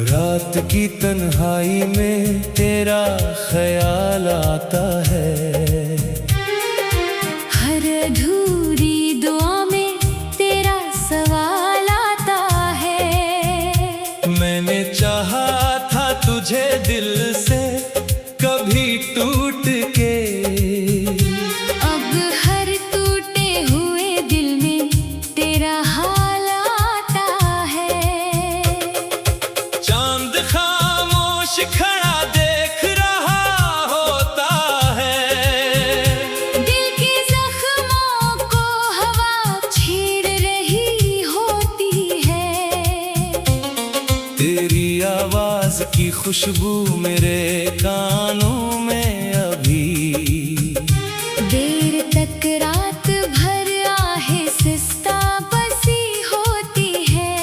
रात की तन्हाई में तेरा ख्याल आता है, हर अधूरी दुआ में तेरा सवाल आता है। मैंने चाहा था तुझे दिल से कभी टूट के, अब हर टूटे हुए दिल में तेरा हाल आता है। चांद खामोश खड़ा देख रहा होता है, दिल के जख्मों को हवा छेड़ रही होती है। तेरी आवाज की खुशबू मेरे कानों में अभी, देर तक रात भर आहिस्ता बसी होती है।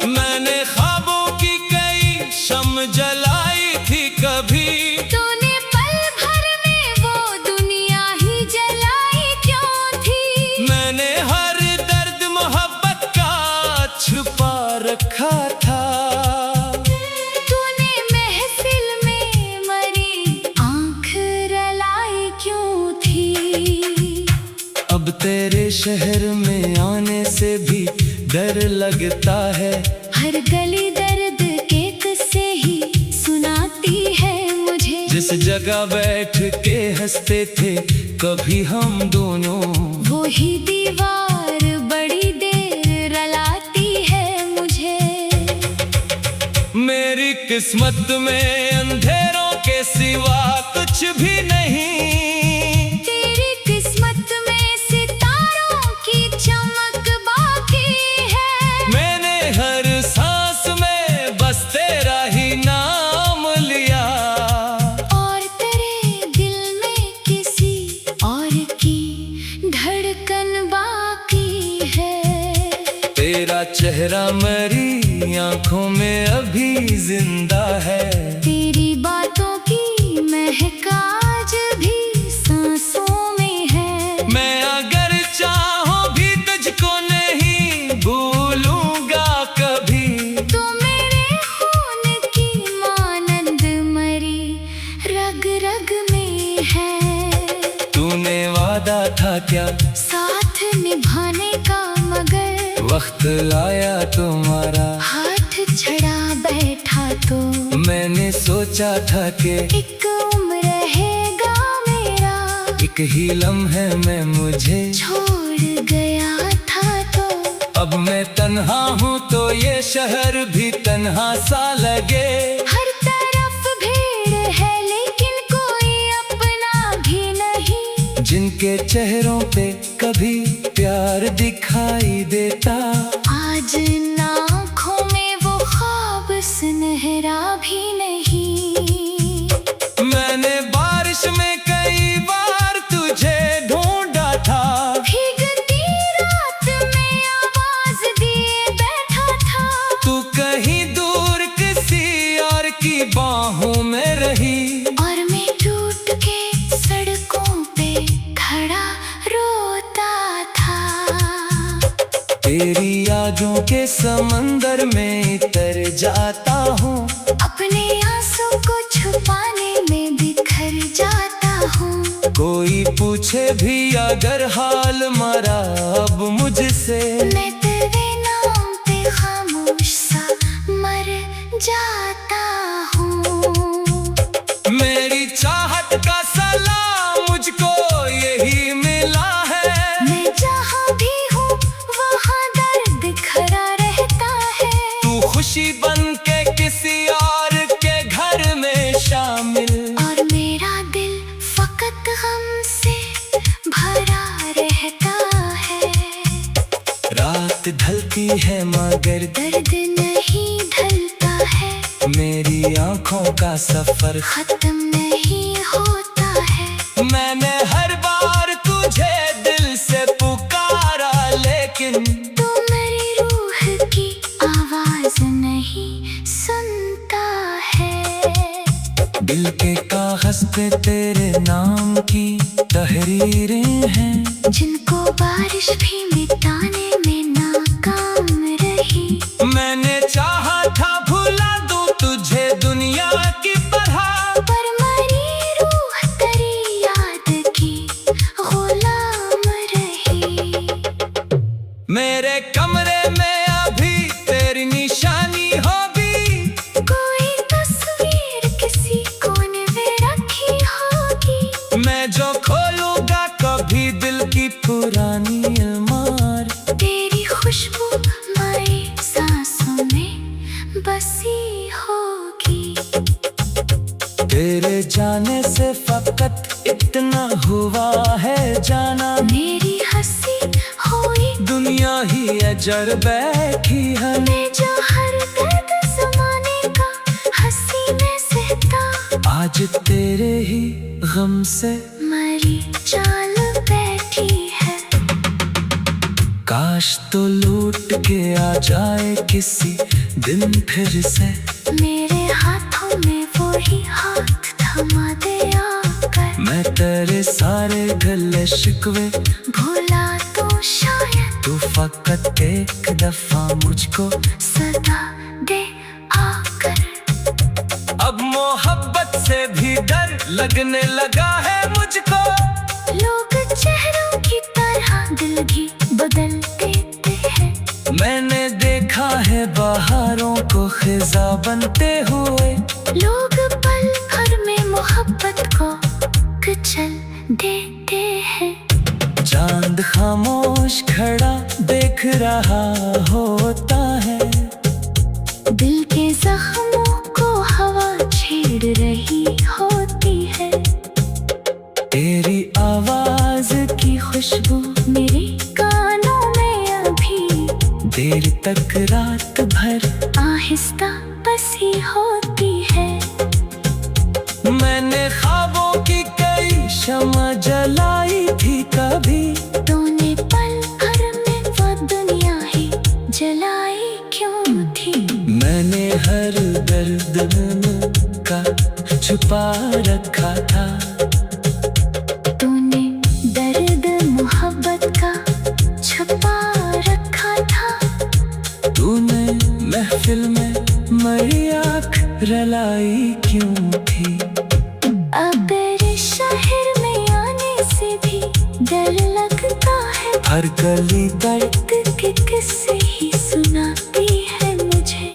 मैंने ख्वाबों की कई शम जलाई थी कभी, तूने पल भर में वो दुनिया ही जलाई क्यों थी। मैंने हर दर्द मोहब्बत का छुपा रखा था, तूने महफिल में मरी आंख रलाई क्यों थी। अब तेरे शहर में आने से भी डर लगता है, हर गली दर्द के किस्से ही सुनाती है मुझे। जिस जगह बैठ के हंसते थे कभी हम दोनों, वो ही दीवार बड़ी देर रलाती है मुझे। मेरी किस्मत में अंधेरों के सिवा कुछ भी नहीं, तेरी किस्मत में सितारों की चमक बाकी है। मैंने हर सांस में बस तेरा ही नाम लिया, और तेरे दिल में किसी और की धड़कन बाकी है। तेरा चेहरा मेरी आंखों में अभी जिंदा है, तेरी बातों की महक आज भी सांसों में है। मैं अगर चाहूं भी तुझको नहीं भूलूंगा कभी, तू मेरे खून की मानंद मरी रग रग में है। तूने वादा था क्या साथ निभाने का, मगर वक्त आया तुम्हारा, हाथ छड़ा बैठा तो मैंने सोचा था कि एक उम्र रहेगा मेरा। एक ही लम्हे में मुझे छोड़ गया था तो अब मैं तन्हा हूँ तो ये शहर भी तन्हा सा लगे। हर तरफ भीड़ है लेकिन कोई अपना भी नहीं, जिनके चेहरों पे कभी प्यार दिखाई देता, आज आँखों में वो ख्वाब सुनहरा भी नहीं। मैंने बारिश में कई बार तुझे ढूंढा था, भीगती रात में आवाज दिए बैठा था। तू कहीं दूर किसी और की बाहों में रही, और मैं टूट के सड़कों पे खड़ा रोता था। तेरी यादों के समंदर में तर जाता हूँ, अपने आंसू को छुपाने में बिखर जाता हूँ। कोई पूछे भी अगर हाल मरा अब मुझसे, मैं तेरे नाम पे खामोश सा मर जाता हूँ। मेरी चाहत का सलाम मुझको यही मिला है, मैं जहाँ भी हूँ वहाँ दर्द खड़ा रहता है। तू खुशी बन के किसी और के घर में शामिल, और मेरा दिल फकत गम से भरा रहता है। रात ढलती है मगर दर्द नहीं ढलता है, मेरी आंखों का सफर खत्म नहीं होता है। मैंने हर बार तुझे दिल से पुकारा लेकिन तू मेरी रूह की आवाज नहीं सुनता है। दिल के कागज पे तेरे नाम की तहरीरें हैं, जिनको बारिश भी मिटाने में नाकाम रही। मैंने चाहा था बसी होगी। तेरे जाने से फकत इतना हुआ है जाना, मेरी हंसी हुई दुनिया ही अजर बैठी है। मैं जो हर दर्द ज़माने का हंसी में सहता, आज तेरे ही गम से मरी चाल बैठी है। काश तो लूट के आ जाए किसी दिन फिर से, मेरे हाथों में वो ही हाथ थमा दे आकर। मैं तेरे सारे गिले शिकवे भूला तो शायद तू फकत एक दफा मुझको सदा दे आकर। अब मोहब्बत से भी डर लगने लगा है मुझको। लोग चेहरों की तरह दिल भी बदल देते हैं। मैंने देखा है बहारों को खिजा बनते हुए, लोग पल भर में मोहब्बत को कुचल देते हैं। चांद खामोश खड़ा देख रहा होता है, दिल के जख्मों को हवा छेड़ रही होती है। तेरी आवाज की खुशबू मेरे कानों में अभी देर तक रात भर आहिस्ता बसी होती है। मैंने ख्वाबों की कई शम्मा जलाई थी कभी, तूने पल भर में वो दुनिया ही जलाई क्यों थी। मैंने हर दर्द का छुपा रखा था, तूने दर्द मोहब्बत का छुपा रखा था। तूने महफिल में मरी आँख रलाई क्यों थी। अब तेरे शहर में आने से भी डर लगता है। हर गली दर्द के किस्से ही सुनाती है मुझे।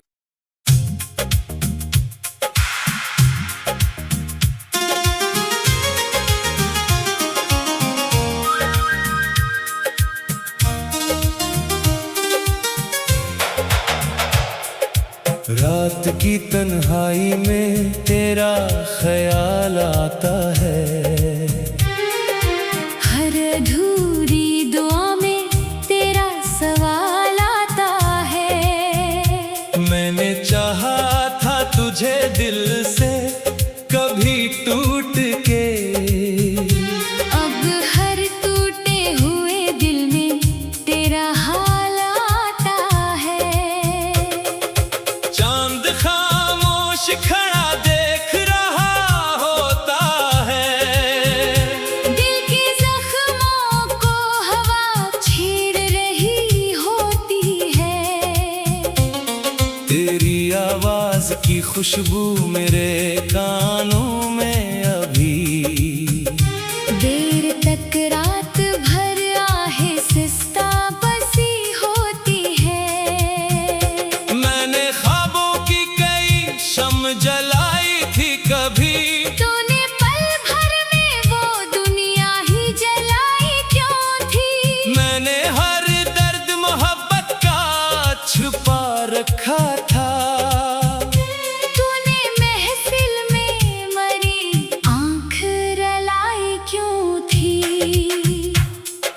रात की तन्हाई में तेरा ख्याल आता है, हर अधूरी दुआ में तेरा सवाल आता है। मैंने चाहा था तुझे दिल से कभी टूट के, अब हर टूटे हुए दिल में तेरा हाल आता है। चांद खामोश खड़ा देख रहा होता है, दिल के जख्मों को हवा छेड़ रही होती है। तेरी आवाज की खुशबू मेरे कानों में अभी देर तक रात भर आहिस्ता बसी होती है। मैंने ख्वाबों की कई शम जलाई थी कभी, तूने पल भर में वो दुनिया ही जलाई क्यों थी। मैंने हर दर्द मोहब्बत का छुपा रखा था। तूने महफिल में मरी आँख रलाई क्यों थी।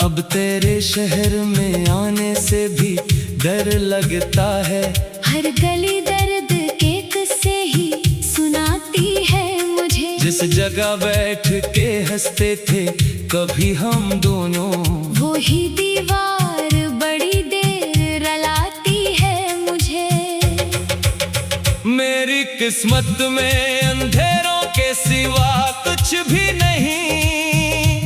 अब तेरे शहर में आने से भी डर लगता है। हर गली दर्द के किस्से ही सुनाती है मुझे। जिस जगह बैठ के हंसते थे कभी हम दोनों, वो ही दीवार बड़ी देर रलाती है मुझे। मेरी किस्मत में अंधेरों के सिवा कुछ भी नहीं।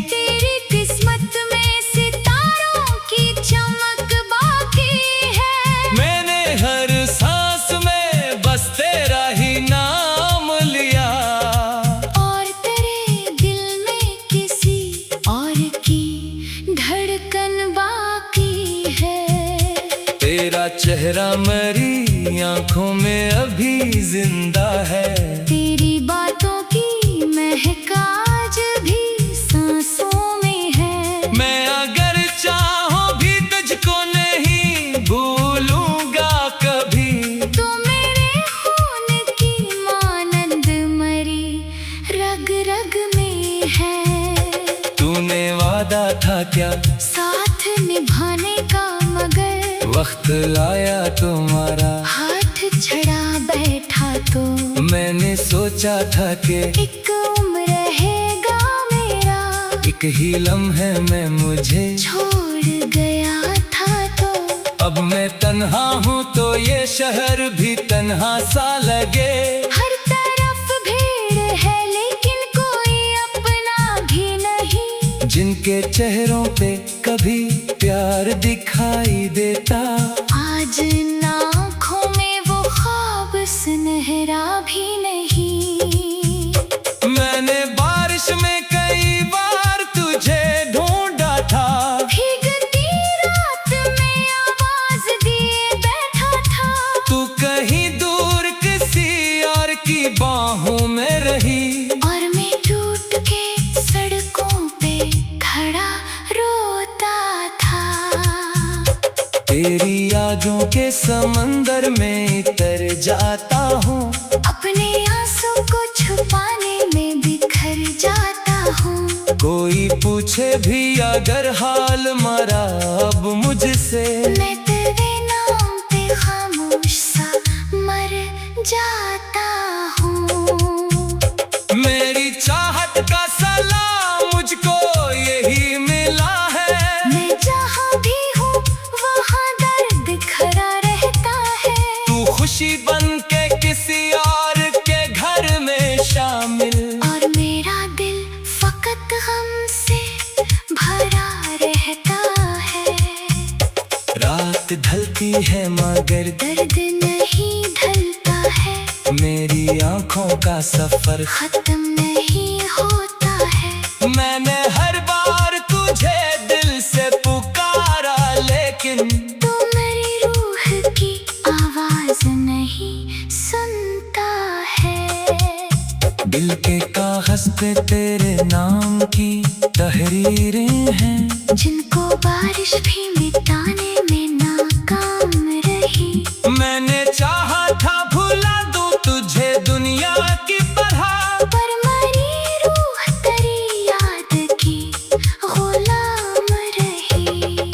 तेरी किस्मत में सितारों की चमक बाकी है। मैंने हर सांस में बस तेरा ही नाम लिया, और तेरे दिल में किसी और की धड़कन बाकी है। तेरा चेहरा मेरी आंखों में अभी जिंदा है। तेरी बातों की महक आज भी सांसों में है। मैं अगर चाहूं भी तुझको नहीं भूलूंगा कभी। तू मेरे था क्या साथ निभाने का, मगर वक्त आया तुम्हारा हाथ छड़ा बैठा तो मैंने सोचा था कि एक उम्र रहेगा मेरा, एक ही लम्हे में मुझे छोड़ गया था तो। अब मैं तन्हा हूँ तो ये शहर भी तन्हा सा लगे। हर तरफ भीड़ है लेकिन कोई अपना भी नहीं, जिनके चेहरों पे कभी प्यार दिखाई देता, आज आँखों में वो ख्वाब सुनहरा भी नहीं। मैंने बारिश में कई बार तुझे ढूंढा था, भीगती रात में आवाज दिए बैठा था, तू कहीं दूर किसी और की बाहों में रही, और मैं टूट के सड़कों पे खड़ा रोता था। तेरी यादों के समंदर में तर जाता हूँ, अपने आंसू को छुपाने में बिखर जाता हूँ। कोई पूछे भी अगर हाल मरा अब मुझसे, मैं तेरे नाम पे खामोश सा मर जाता हूँ। मेरी चाहत का सलाम मुझको यही मिला है, मैं जहाँ भी हूँ वहाँ दर्द खड़ा रहता है, तू खुशी बन के किसी और के घर में शामिल, और मेरा दिल फकत गम से भरा रहता है। रात ढलती है मगर दर्द नहीं ढलता है, मेरी आंखों का सफर खत्म नहीं होता है। मैंने हर बार तुझे दिल से पुकारा लेकिन तू मेरी रूह की आवाज नहीं सुनता है। दिल के कागज पे तेरे नाम की तहरीरें हैं, जिनको बारिश भी मिटाने में नाकाम रही। मैंने चाहा था भुला दूं तुझे दुनिया की तरह, पर मेरी रूह तेरी याद की गुलाम रही।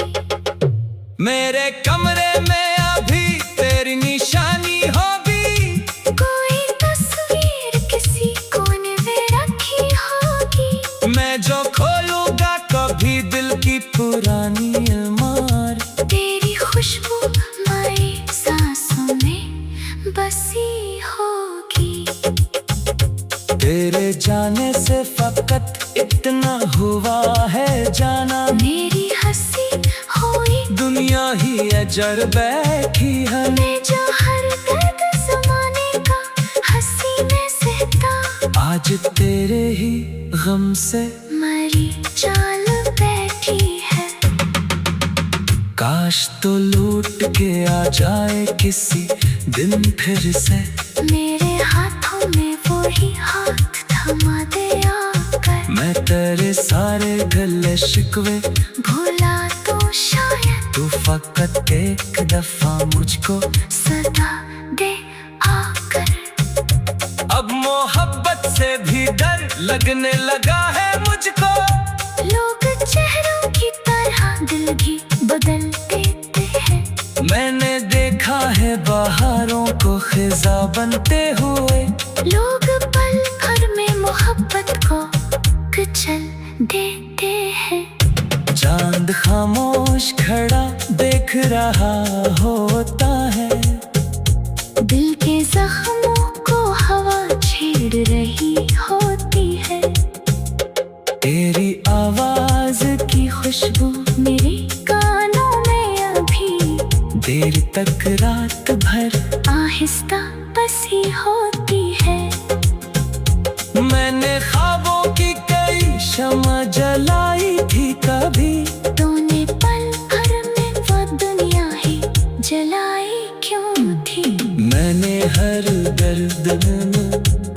मेरे कमरे में अभी तेरी निशानी होगी, कोई तस्वीर किसी कोने में रखी होगी, मैं जो खोलूंगा कभी दिल की पुरानी अलमार, तेरी खुशबू मेरी सांसों में बसी होगी। तेरे जाने से फकत इतना हुआ है जाना, मेरी हंसी हुई दुनिया ही अजर बैठी है, मैं जो हर दर्द जमाने का हंसी में सहता, आज तेरे ही गम से मरी चाल बैठी है। काश तो लूट के आ जाए किसी दिन फिर से, मेरे हाथों में वो ही हाथ थमा दे आकर, मैं तेरे सारे गिले शिकवे भुला तो शायद तू फकत एक दफा मुझको सदा दे आकर। अब मोहब्बत से भी डर लगने लगा है मुझको, लोग चेहरों की तरह दिल भी बदल देते हैं, मैंने देखा है बहारों को खिजा बनते हुए, लोग पल भर में मोहब्बत को कुचल देते हैं। चांद खामोश खड़ा देख रहा होता है, दिल के जख्मों को हवा छेड़ रही होती है, तेरी आवाज की खुशबू मेरे कानों में अभी देर तक रात भर आहिस्ता बसी होती है। मैंने ख्वाबों की कई शमा जलाई थी कभी, तूने पल भर में वो दुनिया ही जलाई क्यों थी। मैंने हर दर्द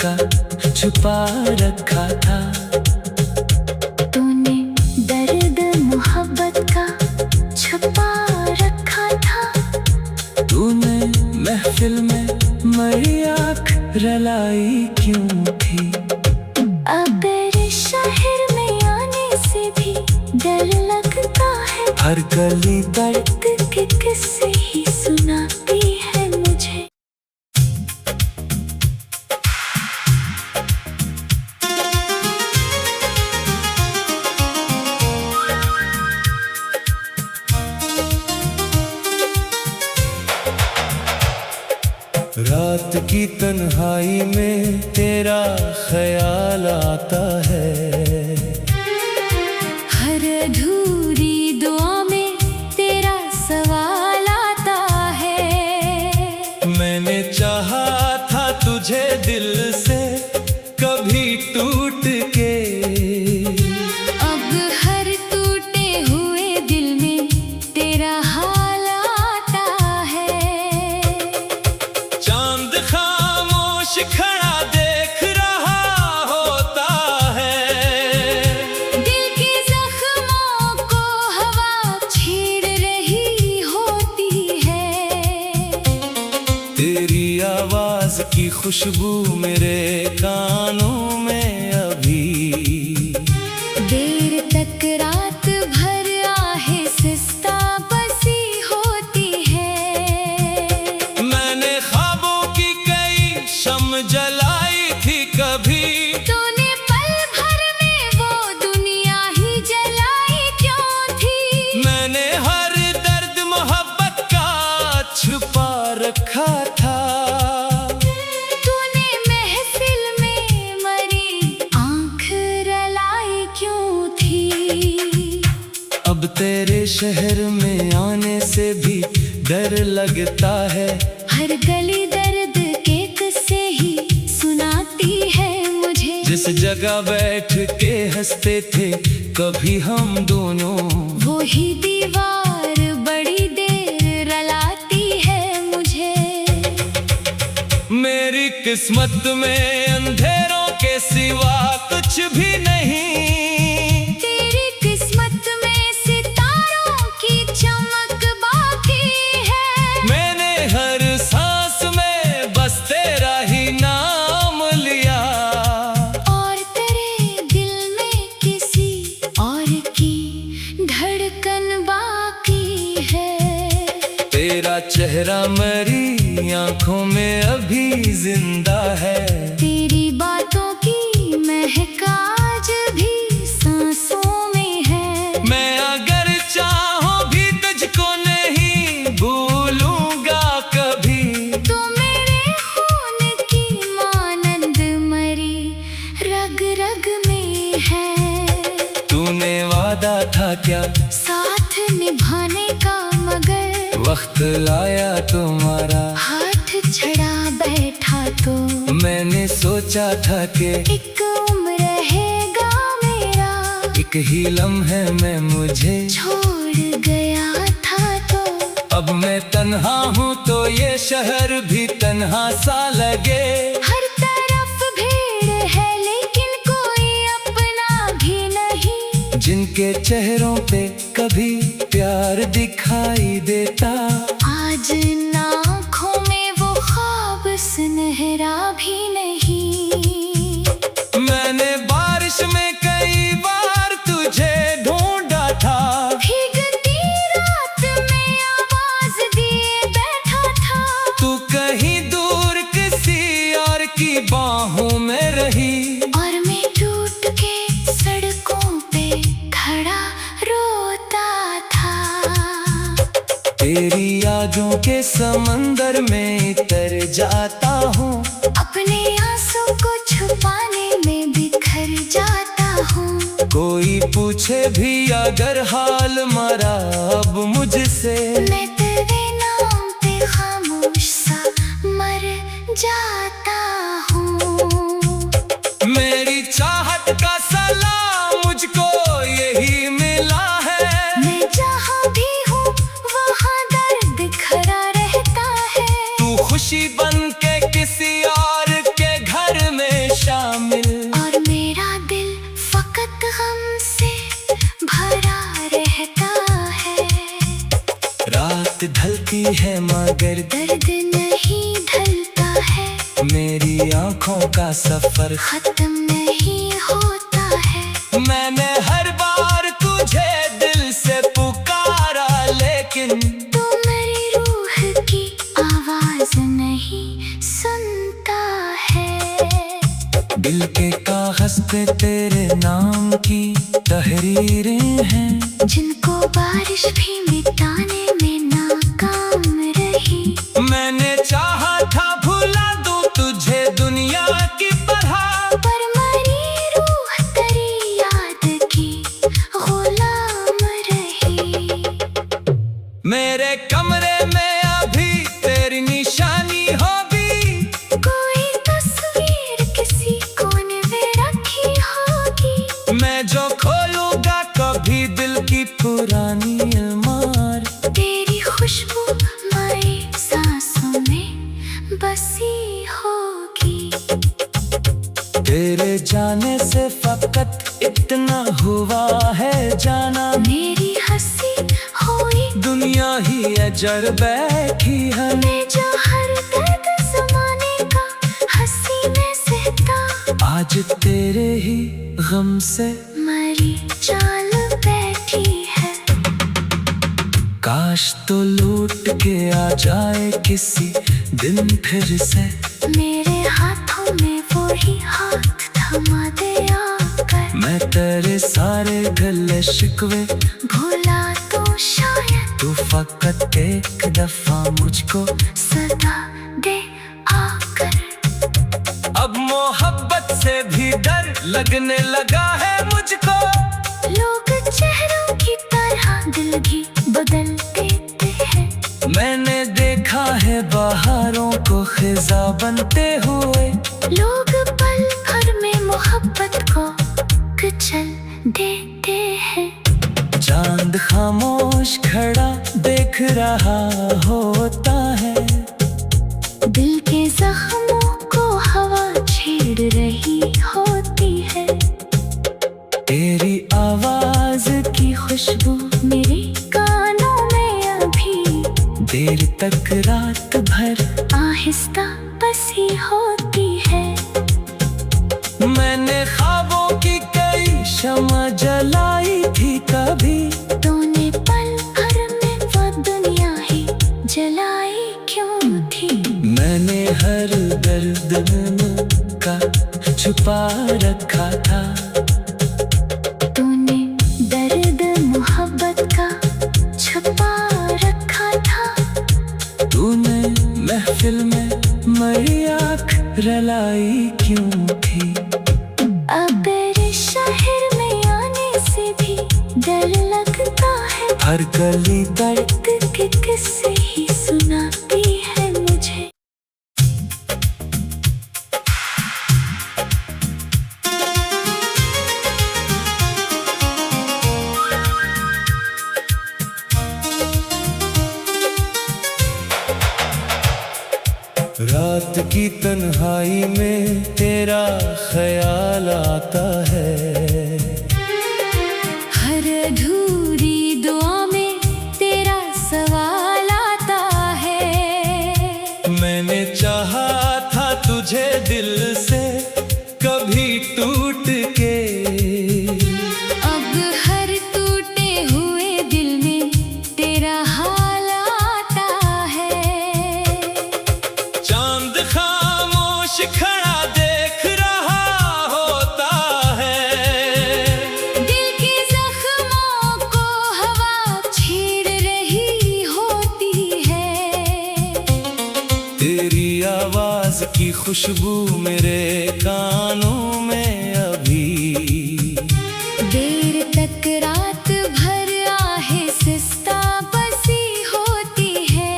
का छुपा रखा था, तूने दर्द मोहब्बत का छुपा रखा था, तूने महफिल में मेरी आँख रलाई क्यों थी। अब शहर में आने से भी डर लग हर गली दर्द के किस्से ही सुनाती है मुझे। रात की तन्हाई में तेरा ख्याल आता है, हर अधूरी दुआ में तेरा सवाल आता है। मैंने चाहा था तुझे दिल से कभी टूट के, अब हर टूटे हुए दिल में तेरा हाल आता है। चांद खामोश खड़ा देख रहा होता है, दिल के जख्मों को हवा छेड़ रही होती है। तेरी आवाज की खुशबू मेरे कानों में अभी, देर तक रात भर आहिस्ता बसी होती है। मैंने ख्वाबों की कई शम जलाई थी कभी, तूने पल भर में वो दुनिया ही जलाई क्यों थी। मैंने हर दर्द मोहब्बत का छुपा रखा था। तूने महफिल में मरी आंख रलाई क्यों थी। अब तेरे शहर में आने से भी डर लगता है, हर गली दर्द के किस्से ही सुनाती है मुझे। जिस जगह बैठ के हंसते थे कभी हम दोनों, वो ही दीवार बड़ी देर रलाती है मुझे। मेरी किस्मत में अंधेरों के सिवा कुछ भी नहीं, तेरी किस्मत में सितारों की चमक बाकी है। मैंने हर सांस में बस तेरा ही नाम लिया, और तेरे दिल में किसी और की धड़कन बाकी है। तेरा चेहरा मेरी आंखों में अभी जिंदा है, तेरी बातों की महक आज भी सांसों में है। मैं अगर चाहूं भी तुझको नहीं भूलूंगा कभी। तो मेरे खून की मानंद मरी रग रग में है। तूने वादा था क्या साथ निभाने का, मगर वक्त लाया तुम्हारा, हाथ छड़ा बैठा तो मैंने सोचा था कि एक उम्र रहेगा मेरा। एक ही लम्हे में मुझे छोड़ गया था तो अब मैं तन्हा हूँ तो ये शहर भी तन्हा सा लगे। हर तरफ भीड़ है लेकिन कोई अपना भी नहीं, जिनके चेहरों पे कभी प्यार दिखाई देता, आज इन आँखों में वो ख्वाब सुनहरा भी नहीं। मैंने बारिश में कई बार तुझे ढूंढा था, भीगती रात में आवाज दिए बैठा था। तू कहीं दूर किसी और की बाहों में रही, और मैं टूट के सड़कों पे खड़ा रोता था। तेरी यादों के समंदर में तर जाता हूँ, अपने आंसू को छुपाने में बिखर जाता हूँ। कोई पूछे भी अगर हाल मरा अब मुझसे, मैं तेरे नाम पे खामोश सा मर जाता हूँ। मेरी चाहत का सलाम मुझको यही मिला है, मैं जहाँ भी हूँ वहाँ दर्द खड़ा रहता है। तू खुशी बन के किसी और के घर में शामिल, और मेरा दिल फकत गम से भरा रहता है। रात ढलती है मगर दर्द नहीं ढलता है, मेरी आंखों का सफर खत्म नहीं होता है। मैंने हर बार तुझे दिल से पुकारा, दिल के कागज पे तेरे नाम की तहरीरें हैं, जिनको बारिश भी मिटाने में नाकाम रही। मैंने चाहा था भुला दूं तुझे दुनिया की पढ़ा, पर मरी रूह तेरी याद की गुलाम रही। मेरे कमरे में अभी तेरी निशानी होगी, कोई तस्वीर किसी कोने में रखी होगी। मैं जो खोलूंगा कभी दिल की पुरानी अलमार, तेरी खुशबू मेरी सांसों में बसी होगी। तेरे जाने से फकत इतना हुआ है जाना, मेरी हंसी हुई दुनिया ही अजर बैठी है। मैं जो हर दर्द ज़माने का हंसी में सहता, आज तेरे ही गम से मरी चाल बैठी है। काश तो लूट के आ जाए किसी दिन फिर से, मेरे हाथों में वो ही हाथ थमा दे आकर। मैं तेरे सारे गिले शिकवे भुला तो शायद तू फकत एक दफा मुझको सदा दे आकर। अब मोहब्बत से भी डर लगने लगा है मुझको, लोग चेहरों की तरह दिल भी बदल देते हैं। मैंने देखा है बहारों को खिजा बनते हुए, लोग पल भर में मोहब्बत को कुचल देते हैं। चांद खामोश खड़ा देख रहा होता है, दिल के जख्मों को हवा छेड़ रही होती है। तेरी आवाज की खुशबू मेरे कानों में अभी देर तक रात भर आहिस्ता बसी होती है। मैंने ख्वाबों की कई शम्मा जलाई थी कभी, तूने पल भर में वो दुनिया ही जलाई क्यों थी। मैंने हर दर्द का छुपा रखा था, तूने दर्द मोहब्बत का छुपा रखा था। तूने महफिल में मेरी आँख रलाई क्यों थी। अब तेरे शहर में आने से भी डर लगता है, हर गली दर्द के किस्से ही सुनाती है मुझे। रात की तन्हाई में तेरा ख्याल आता है, हर अधूरी दुआ में तेरा सवाल आता है। मैंने चाहा था तुझे दिल से कभी टूट के, अब हर टूटे हुए दिल में तेरा हाल आता है। चांद खामोश खड़ा देख रहा होता है, दिल के जख्मों को हवा छेड़ रही होती है। तेरी आवाज की खुशबू मेरे कानों में अभी देर तक रात भर आहिस्ता बसी होती है।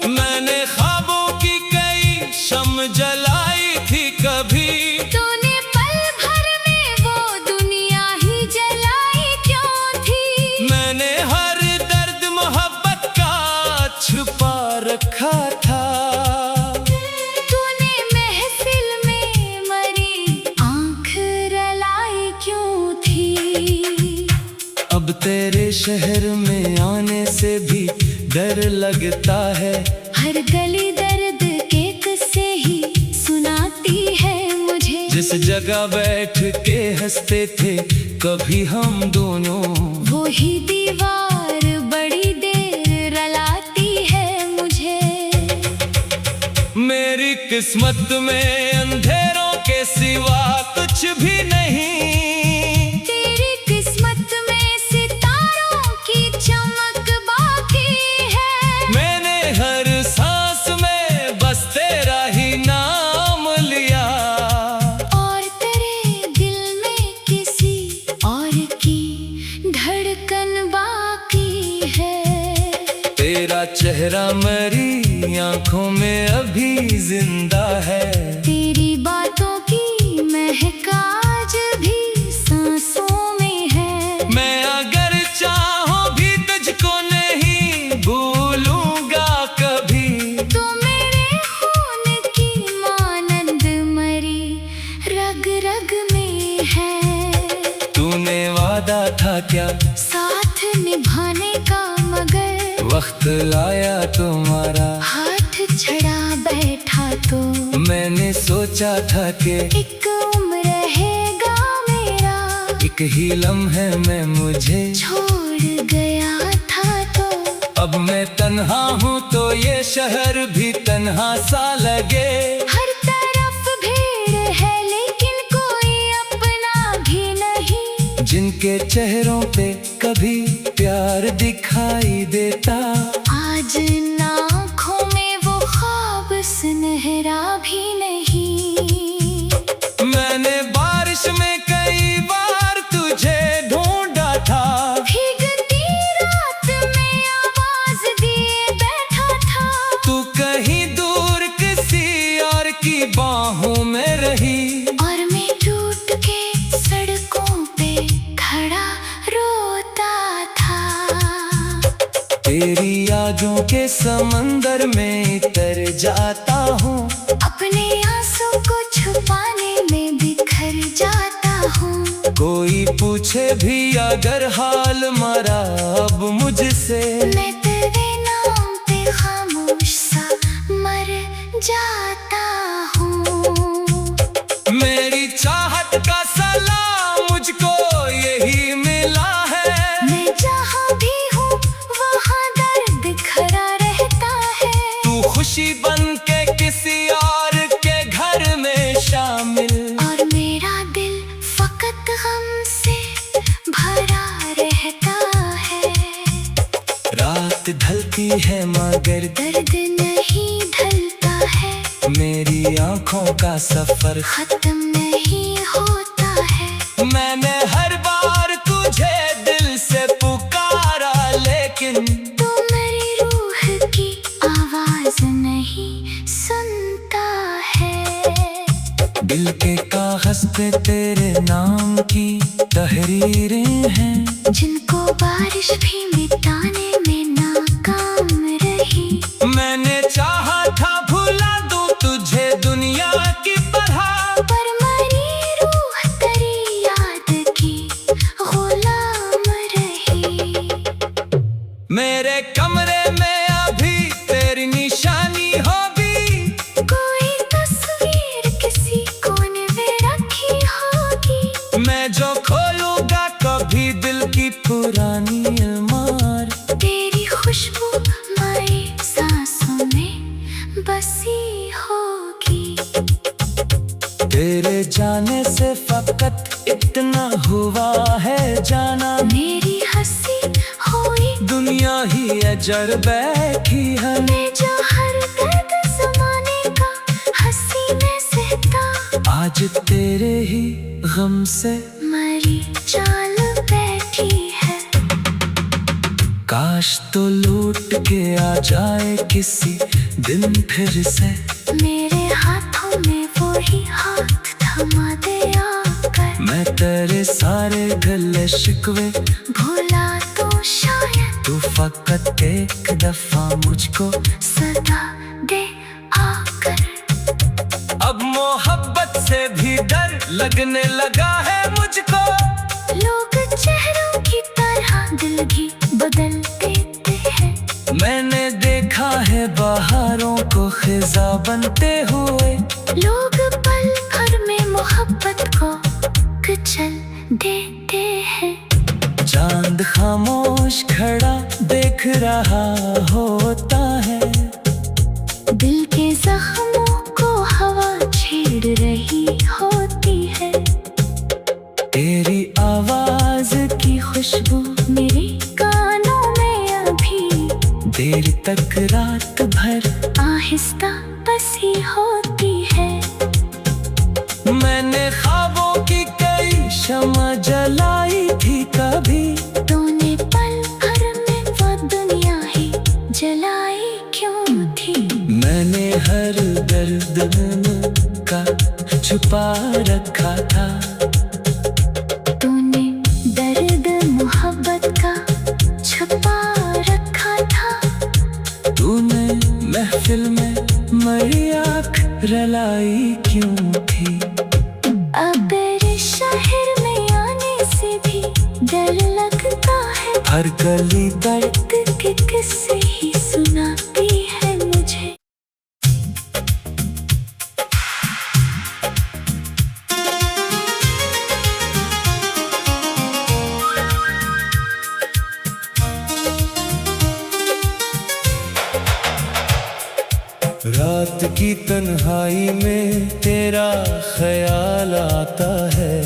मैंने ख्वाबों की कई शम जलाई थी कभी, तूने पल भर में वो दुनिया ही जलाई क्यों थी। मैंने हर दर्द मोहब्बत का छुपा रखा था। तूने महफिल में मरी आँख रलाई क्यों थी। अब तेरे शहर में आने से भी डर लगता है, हर गली दर्द के किस्से ही सुनाती है मुझे। जिस जगह बैठ के हंसते थे कभी हम दोनों, वो ही दीवार बड़ी देर रलाती है मुझे। मेरी किस्मत में अंधेरों के के सिवा कुछ भी नहीं। तेरी किस्मत में सितारों की चमक बाकी है। मैंने हर सांस में बस तेरा ही नाम लिया। और तेरे दिल में किसी और की धड़कन बाकी है। तेरा चेहरा मेरी आंखों में अभी जिंदा है। तेरी बातों की महक आज भी सांसों में है। मैं अगर चाहूं भी तुझको नहीं भूलूंगा कभी। तो मेरे खून की मानंद मरी रग रग में है। तूने वादा था क्या साथ निभाने का, मगर वक्त आया तुम्हारा हाथ छड़ा बैठा तो मैंने सोचा था कि एक उम्र रहेगा मेरा। एक ही लम्हे में मुझे छोड़ गया था तो अब मैं तन्हा हूँ तो ये शहर भी तन्हा सा लगे। हर तरफ भीड़ है लेकिन कोई अपना भी नहीं। जिनके चेहरों पे कभी प्यार दिखाई देता, आज इन आँखों में वो ख्वाब सुनहरा भी नहीं। मैंने बारिश में कई बार तुझे ढूंढा था। भीगती रात में आवाज दिए बैठा था। तू कहीं दूर किसी और की बाहों में रही। और मैं टूट के सड़कों पे खड़ा रोता था। तेरी यादों के समंदर में तर जाता हूँ। अपने आंसू को छुपाने में बिखर जाता हूँ। कोई पूछे भी अगर हाल मरा अब मुझसे, मैं तेरे नाम पे खामोश सा मर जाता हूँ। मेरी चाहत का सलाम मुझको यही मिला है। मैं जहाँ भी हूँ वहाँ दर्द खड़ा रहता है। तू खुशी बन के किसी और के घर में शामिल, और मेरा दिल फकत गम से भरा रहता है। रात ढलती है मगर दर्द नहीं ढलता है। मेरी आंखों का सफर खत्म नहीं होता है। मैंने हर बार तुझे दिल से पुकारा लेकिन तू मेरी रूह की आवाज नहीं सुनता है। दिल के कागज पे तेरे नाम की तहरीरें हैं, जिनको बारिश भी मिटाने में नाकाम रही। मैंने चाहा था भुला दूं तुझे दुनिया की पढ़ा, पर मेरी रूह तेरी याद की गुलाम रही। मेरे कमरे में अभी तेरी निशानी होगी। कोई तस्वीर किसी कोने में रखी होगी। मैं जो खोलूंगा कभी दिल की पुरानी अलमार, तेरी खुशबू मेरी सांसों में बसी होगी। तेरे जाने से फकत इतना हुआ है जाना, मेरी हंसी हुई दुनिया ही अजर बैठी है। मैं जो हर दर्द ज़माने का हंसी में सहता, आज तेरे ही गम से मरी चाल बैठी है। काश तो लौट के आ जाए किसी दिन फिर से। मेरे हाथों में वो ही हाथ थमा दे आकर। मैं तेरे सारे गिले शिकवे भुला तो शायद तू फकत एक दफा मुझको सदा दे आकर। अब मोहब्बत से भी डर लगने लगा है मुझको। लोग चेहरों की तरह दिल भी बदल देते हैं। मैंने देखा है बहारों को खिजा बनते हुए। लोग पल भर में मोहब्बत को कुचल देते हैं। चांद खामोश खड़ा देख रहा होता है। दिल के जख्मों को हवा छेड़ रही हो ही होती है। मैंने ख्वाबों की कई शम्मा जलाई थी कभी, तूने पल भर में वो दुनिया ही जलाई क्यों थी। मैंने हर दर्द का छुपा रखा था, तूने दर्द मोहब्बत का छुपा रखा था। तूने महफिल में मेरी आँख रलाई क्यों थी। अब इस शहर में आने से भी डर लगता है, हर गली दर्द के किस्से ही सुनाती है मुझे। रात की तन्हाई में तेरा ख्याल आता है,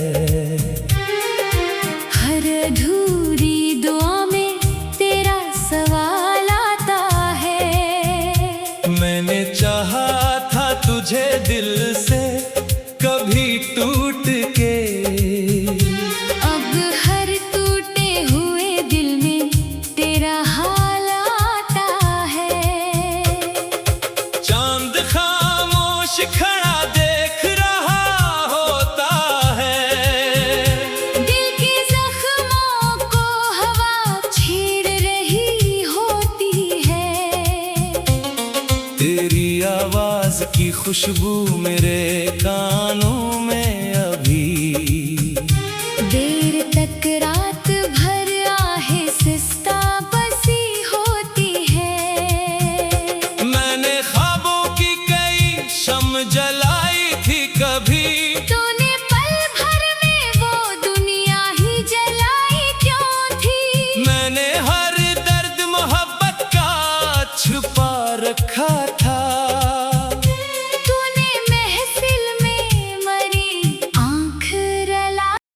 हर अधूरी दुआ में तेरा सवाल आता है। मैंने चाहा था तुझे दिल से कभी टूट के, अब हर टूटे हुए दिल में तेरा हाल आता है। चांद खामोश खड़ा देख रहा होता है, दिल के जख्मों को हवा छेड़ रही होती है। तेरी आवाज की खुशबू मेरे कानों